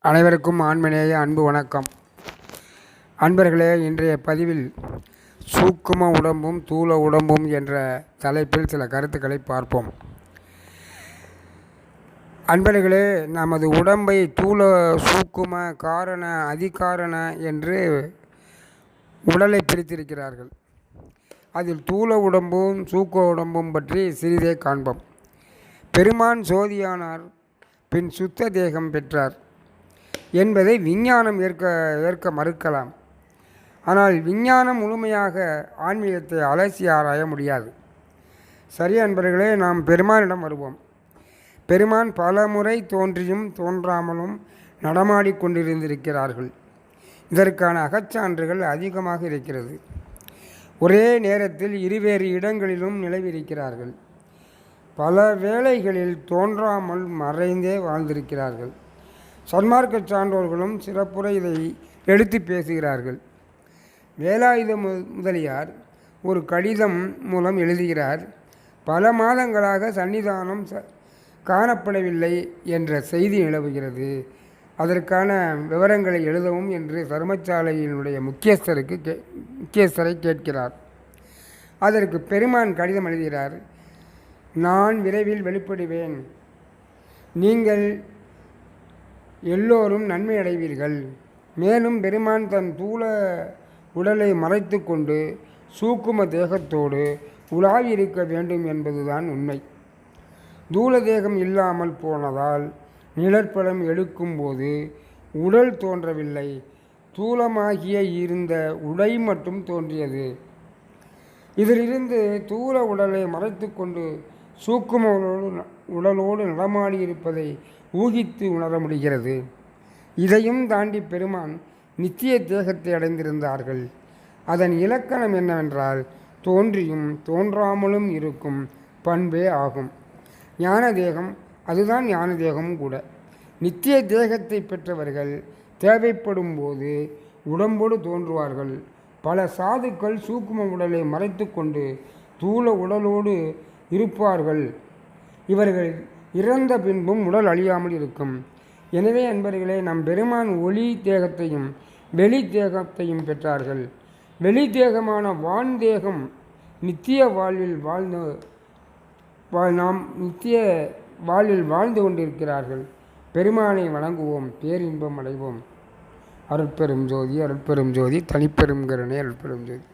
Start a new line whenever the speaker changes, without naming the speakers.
அனைவருக்கும் ஆன்மநேய அன்பு வணக்கம். அன்பர்களே, இன்றைய பதிவில் சூக்கும உடம்பும் தூல உடம்பும் என்ற தலைப்பில் சில கருத்துக்களை பார்ப்போம். அன்பர்களே, நமது உடம்பை தூல, சூக்கும, காரண, அதிகாரண என்று உடலை பிரித்திருக்கிறார்கள். அதில் தூல உடம்பும் சூக்க உடம்பும் பற்றி சிறிதே காண்போம். பெருமான் சோதியானார், பின் சுத்த தேகம் பெற்றார் என்பதை விஞ்ஞானம் ஏற்க மறுக்கலாம். ஆனால் விஞ்ஞானம் முழுமையாக ஆன்மீகத்தை அலசி ஆராய முடியாது. சரி அன்பர்களே, நாம் பெருமானிடம் வருவோம். பெருமான் பல முறை தோன்றியும் தோன்றாமலும் நடமாடிக்கொண்டிருந்திருக்கிறார்கள். இதற்கான அகச்சான்றுகள் அதிகமாக இருக்கிறது. ஒரே நேரத்தில் இருவேறு இடங்களிலும் நிலவிருக்கிறார்கள். பல வேளைகளில் தோன்றாமல் மறைந்தே வாழ்ந்திருக்கிறார்கள். சன்மார்க்க சான்றோர்களும் சிறப்புரை இதை எடுத்து பேசுகிறார்கள். வேலாயுத முதலியார் ஒரு கடிதம் மூலம் எழுதுகிறார். பல மாதங்களாக சன்னிதானம் காணப்படவில்லை என்ற செய்தி நிலவுகிறது. அதற்கான விவரங்களை எழுதவும் என்று தர்மசாலையினுடைய முக்கியஸ்தரை கேட்கிறார். அதற்கு பெருமான் கடிதம் எழுதுகிறார். நான் விரைவில் வெளிப்படுவேன். நீங்கள் எல்லோரும் நன்மை அடைவீர்கள். மேலும் பெருமான் தன் தூல உடலை மறைத்து கொண்டு சூக்கும தேகத்தோடு உலாவி இருக்க வேண்டும் என்பதுதான் உண்மை. தூல தேகம் இல்லாமல் போனதால் நிழற்படம் எடுக்கும்போது உடல் தோன்றவில்லை. தூலமாகிய இருந்த உடை மட்டும் தோன்றியது. இதிலிருந்து தூல உடலை மறைத்து கொண்டு சூக்கும உடலோடு நடமாடியிருப்பதை ஊகித்து உணர முடிகிறது. இதையும் தாண்டி பெருமான் நித்திய தேகத்தை அடைந்திருந்தார்கள். அதன் இலக்கணம் என்னவென்றால் தோன்றியும் தோன்றாமலும் இருக்கும் பண்பே ஆகும். ஞான தேகம், அதுதான் ஞான தேகமும் கூட. நித்திய தேகத்தை பெற்றவர்கள் தேவைப்படும் போது உடம்போடு தோன்றுவார்கள். பல சாதுக்கள் சூக்கும உடலை மறைத்து கொண்டு தூல உடலோடு இருப்பார்கள். இவர்கள் இறந்த பின்பும் உடல் அழியாமல் இருக்கும். எனவே அன்பர்களே, நம் பெருமான் ஒளி தேகத்தையும் வெளி தேகத்தையும் பெற்றார்கள். வெளி தேகமான வான்தேகம் நித்திய வாழ்வில் நாம் நித்திய வாழ்வில் வாழ்ந்து கொண்டிருக்கிறார்கள். பெருமானை வணங்குவோம், பேரின்பம் அடைவோம். அருட்பெரும் ஜோதி, அருட்பெரும் ஜோதி, தனிப்பெரும் கருணை, அருட்பெரும் ஜோதி.